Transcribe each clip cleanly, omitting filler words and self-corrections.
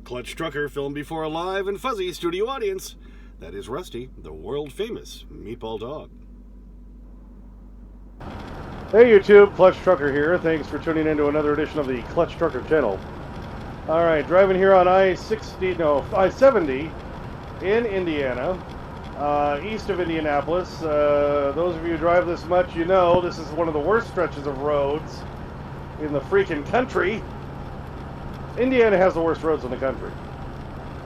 Clutch Trucker filmed before a live and fuzzy studio audience. That is Rusty, the world-famous meatball dog. Hey YouTube, Clutch Trucker here. Thanks for tuning in to another edition of the Clutch Trucker channel. Alright, driving here on I-70 in Indiana, east of Indianapolis. Those of you who drive this much, you know this is one of the worst stretches of roads in the freaking country. Indiana has the worst roads in the country.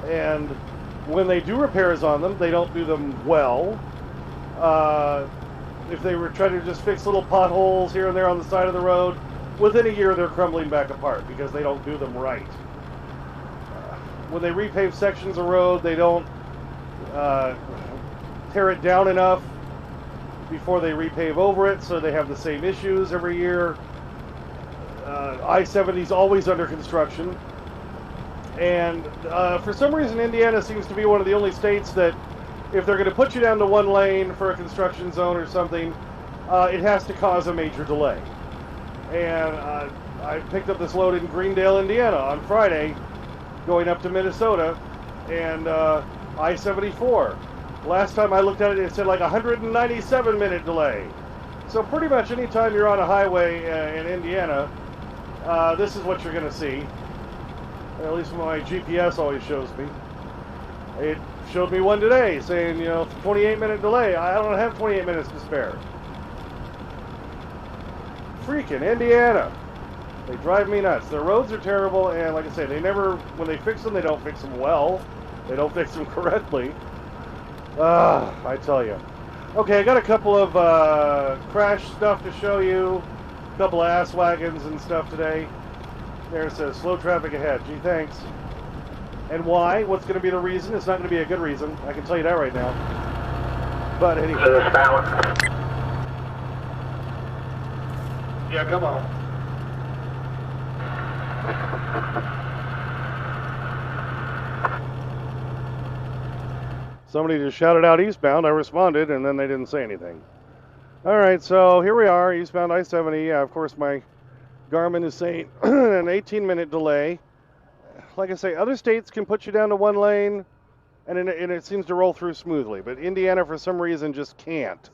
And when they do repairs on them, they don't do them well. If they were trying to just fix little potholes here and there on the side of the road, within a year they're crumbling back apart because they don't do them right. When they repave sections of road, they don't tear it down enough before they repave over it, so they have the same issues every year. I-70 is always under construction, and for some reason Indiana seems to be one of the only states that if they're going to put you down to one lane for a construction zone or something, it has to cause a major delay. And I picked up this load in Greendale, Indiana on Friday, going up to Minnesota, and I-74. Last time I looked at it, it said like 197-minute delay. So pretty much any time you're on a highway in Indiana, this is what you're going to see. At least my GPS always shows me. It showed me one today saying, 28-minute delay. I don't have 28 minutes to spare. Freaking Indiana. They drive me nuts. Their roads are terrible, and like I say, when they fix them, they don't fix them well. They don't fix them correctly. I tell you. Okay, I got a couple of crash stuff to show you. A couple of Ass-Wagons and stuff today. There it says, slow traffic ahead. Gee, thanks. And why? What's going to be the reason? It's not going to be a good reason. I can tell you that right now. But anyway. Yeah, come on. Somebody just shouted out eastbound. I responded, and then they didn't say anything. All right, so here we are, eastbound I-70. Yeah, of course, my Garmin is saying an 18-minute delay. Like I say, other states can put you down to one lane, and it seems to roll through smoothly. But Indiana, for some reason, just can't.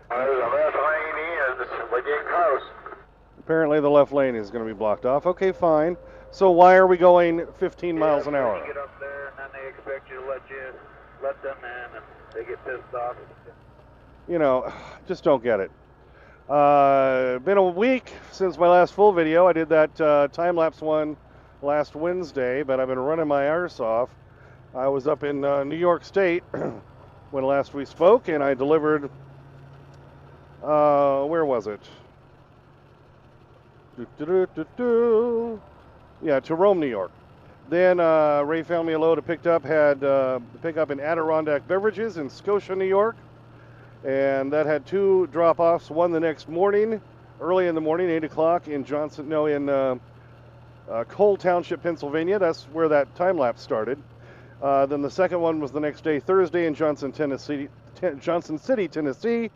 The left lane is. We're getting close. Apparently, the left lane is going to be blocked off. Okay, fine. So why are we going 15 miles an hour? You get up there, and then they expect you to let them in, and they get pissed off. Just don't get it. Been a week since my last full video. I did that time-lapse one last Wednesday, but I've been running my arse off. I was up in New York State when last we spoke, and I delivered, where was it? Yeah, to Rome, New York. Then Ray found me a load of picked up in Adirondack Beverages in Scotia, New York. And that had two drop-offs, one the next morning, early in the morning, 8 o'clock in Cole Township, Pennsylvania. That's where that time-lapse started. Then the second one was the next day, Thursday, in Johnson City, Tennessee.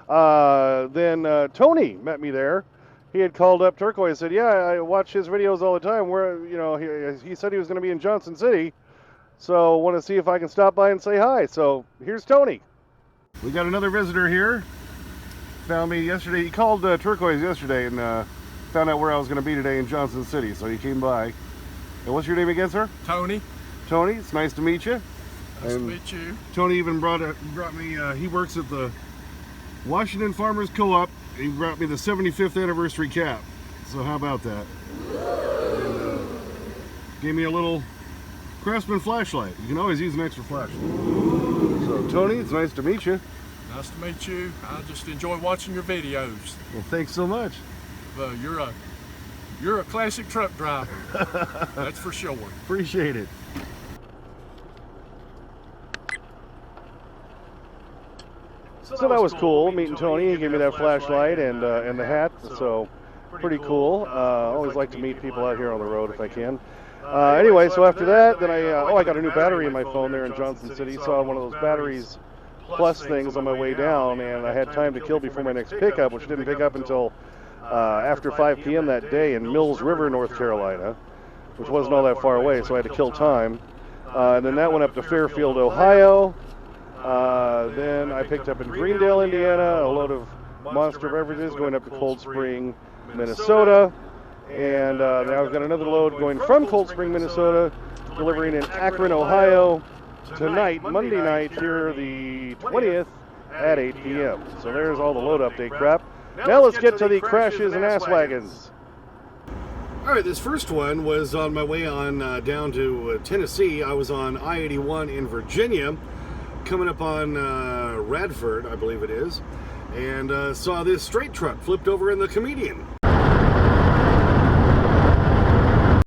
Then Tony met me there. He had called up Turquoise and said, yeah, I watch his videos all the time. He said he was going to be in Johnson City. So want to see if I can stop by and say hi. So here's Tony. We got another visitor here. Found me yesterday. He called Turquoise yesterday and found out where I was going to be today in Johnson City. So he came by. And what's your name again, sir? Tony. Tony, it's nice to meet you. Nice to meet you. Tony even brought me, he works at the Washington Farmers Co-op. He brought me the 75th anniversary cap. So how about that? And, gave me a little Craftsman flashlight. You can always use an extra flashlight. So Tony, it's nice to meet you. Nice to meet you. I just enjoy watching your videos. Well, thanks so much. You're a classic truck driver. That's for sure. Appreciate it. So that was cool, meeting Tony. He gave me that flashlight and the hat, so pretty cool. Always like to meet people out here on the road if I can. Anyway, so after that, then I got a new battery in my phone there in Johnson City. Saw one of those batteries plus things on my way down, and I had time to kill before my next pickup, which didn't pick up until after 5 p.m. that day in Mills River, North Carolina. which wasn't all that far away, so I had to kill time. And then that went up to Fairfield, Ohio. Then I picked up in Greendale, Indiana, a load of Monster beverages going up to Cold Spring, Minnesota. And now I've got another load going from Cold Spring, Minnesota, delivering in Akron, Ohio tonight, Monday night, here the 20th at 8 p.m. So there's all the load update crap. Now let's get to the crashes and Ass-Wagons. All right, this first one was on my way on down to Tennessee. I was on I-81 in Virginia, coming up on Radford, I believe it is, and saw this straight truck flipped over in the Comedian.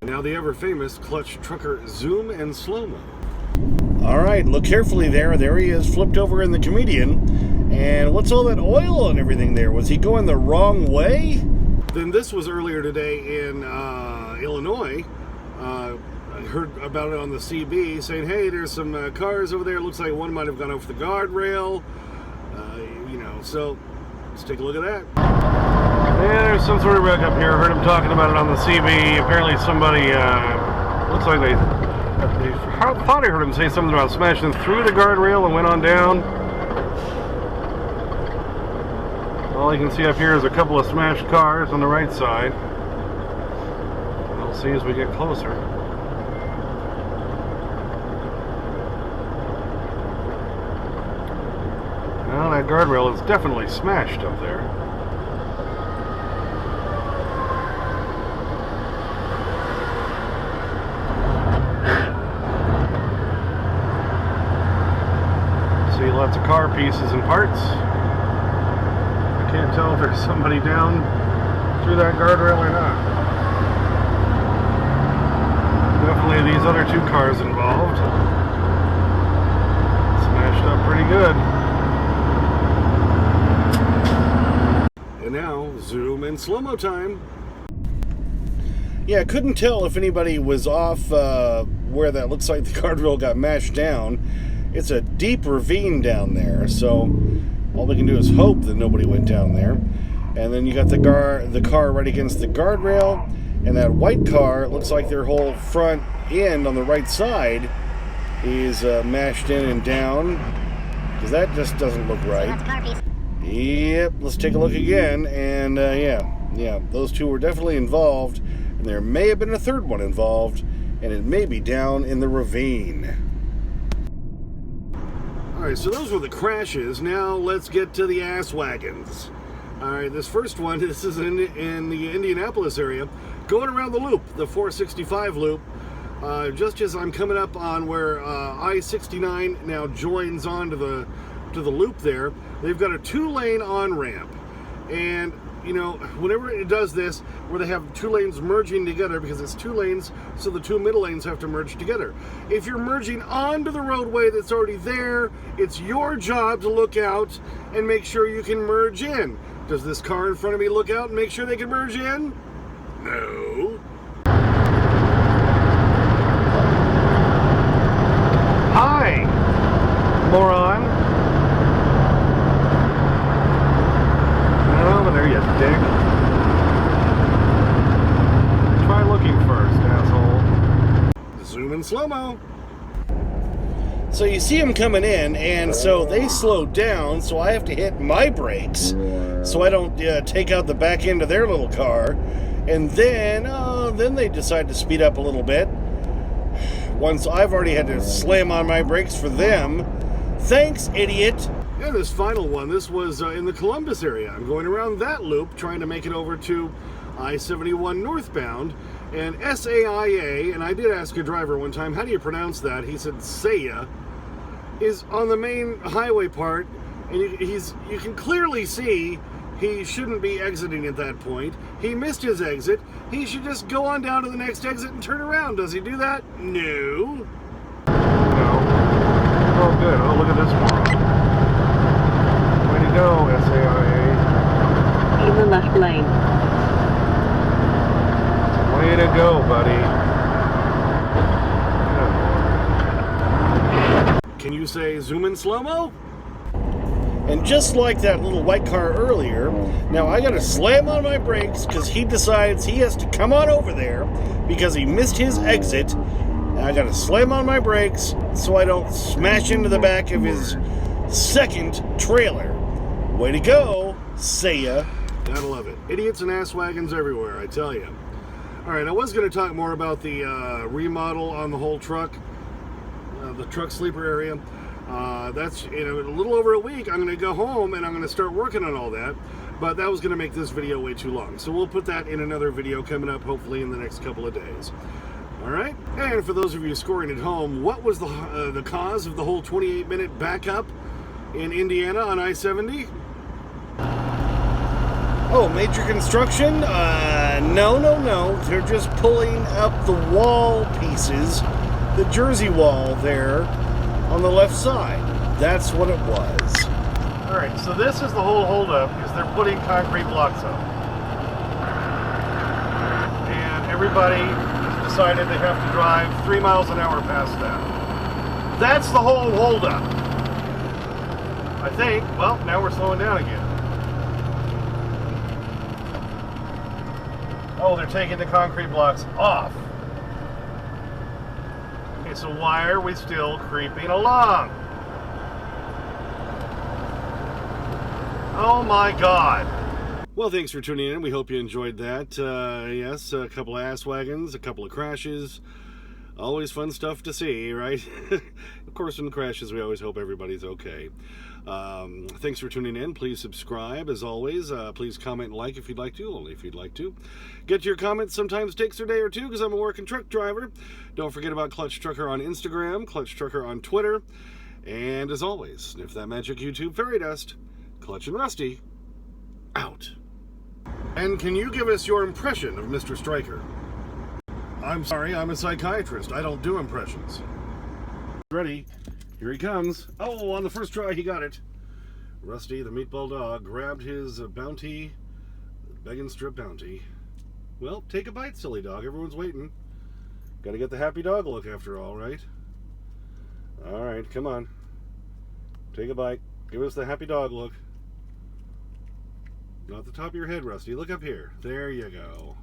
Now the ever-famous clutch trucker zoom and slow-mo. All right, look carefully there. There he is, flipped over in the Comedian. And what's all that oil and everything there? Was he going the wrong way? Then this was earlier today in Illinois. I heard about it on the CB, saying, hey, there's some cars over there. Looks like one might have gone off the guardrail. So let's take a look at that. Yeah, there's some sort of wreck up here. I heard him talking about it on the CB. Apparently somebody, looks like they thought I heard him say something about smashing through the guardrail and went on down. All you can see up here is a couple of smashed cars on the right side. We'll see as we get closer. Well, that guardrail is definitely smashed up there. See lots of car pieces and parts. I can't tell if there's somebody down through that guardrail or not. Definitely these other two cars involved. Smashed up pretty good. And now, zoom and slow-mo time. Yeah, I couldn't tell if anybody was off where that looks like the guardrail got mashed down. It's a deep ravine down there, so all we can do is hope that nobody went down there. And then you got the car right against the guardrail, and that white car, it looks like their whole front end on the right side is mashed in and down, because that just doesn't look right. Yep, let's take a look again, and yeah, those two were definitely involved, and there may have been a third one involved, and it may be down in the ravine. Alright, so those were the crashes. Now let's get to the Ass-Wagons. Alright, this first one, this is in the Indianapolis area, going around the loop, the 465 loop, just as I'm coming up on where I-69 now joins onto the loop there. They've got a 2-lane on-ramp, and you know, whenever it does this, where they have 2 lanes merging together, because it's 2 lanes, so the 2 middle lanes have to merge together. If you're merging onto the roadway that's already there, it's your job to look out and make sure you can merge in. Does this car in front of me look out and make sure they can merge in? No. Hi, moron. Over there, you dick. Try looking first, asshole. Zoom and slow-mo. So you see them coming in, and so they slowed down, so I have to hit my brakes so I don't take out the back end of their little car. And then they decide to speed up a little bit. Once I've already had to slam on my brakes for them. Thanks, idiot. And this final one, this was in the Columbus area. I'm going around that loop, trying to make it over to I-71 northbound. And SAIA, and I did ask a driver one time, how do you pronounce that? He said Saya, is on the main highway part, and you can clearly see he shouldn't be exiting at that point. He missed his exit. He should just go on down to the next exit and turn around. Does he do that? No. No. Oh, good. Oh, look at this one. Way to go, SAIA. In the left lane. Way to go, buddy. Can you say zoom in slow-mo? And just like that little white car earlier, now I gotta slam on my brakes because he decides he has to come on over there because he missed his exit. And I gotta slam on my brakes so I don't smash into the back of his second trailer. Way to go, say ya. Gotta love it. Idiots and ass wagons everywhere, I tell you. Alright, I was going to talk more about the remodel on the whole truck, the truck sleeper area. That's in a little over a week. I'm going to go home and I'm going to start working on all that. But that was going to make this video way too long. So we'll put that in another video coming up hopefully in the next couple of days. Alright, and for those of you scoring at home, what was the cause of the whole 28-minute backup in Indiana on I-70? Oh, major construction? No. They're just pulling up the wall pieces, the Jersey wall there on the left side. That's what it was. Alright, so this is the whole holdup, is they're putting concrete blocks up. And everybody has decided they have to drive 3 miles an hour past that. That's the whole holdup. I think, well, now we're slowing down again. Oh, they're taking the concrete blocks off. Okay, so why are we still creeping along? Oh my God. Well, thanks for tuning in. We hope you enjoyed that. Yes, a couple of ass wagons, a couple of crashes. Always fun stuff to see, right? Of course, in the crashes, we always hope everybody's okay. Thanks for tuning in. Please subscribe, as always. Please comment and like if you'd like to, only if you'd like to. Get your comments sometimes takes a day or two because I'm a working truck driver. Don't forget about Clutch Trucker on Instagram, Clutch Trucker on Twitter. And as always, sniff that magic YouTube fairy dust. Clutch and Rusty, out. And can you give us your impression of Mr. Stryker? I'm sorry, I'm a psychiatrist. I don't do impressions. Ready? Here he comes. Oh, on the first try, he got it. Rusty, the meatball dog, grabbed his bounty, begging strip bounty. Well, take a bite, silly dog. Everyone's waiting. Gotta get the happy dog look after all, right? All right, come on. Take a bite. Give us the happy dog look. Not the top of your head, Rusty. Look up here. There you go.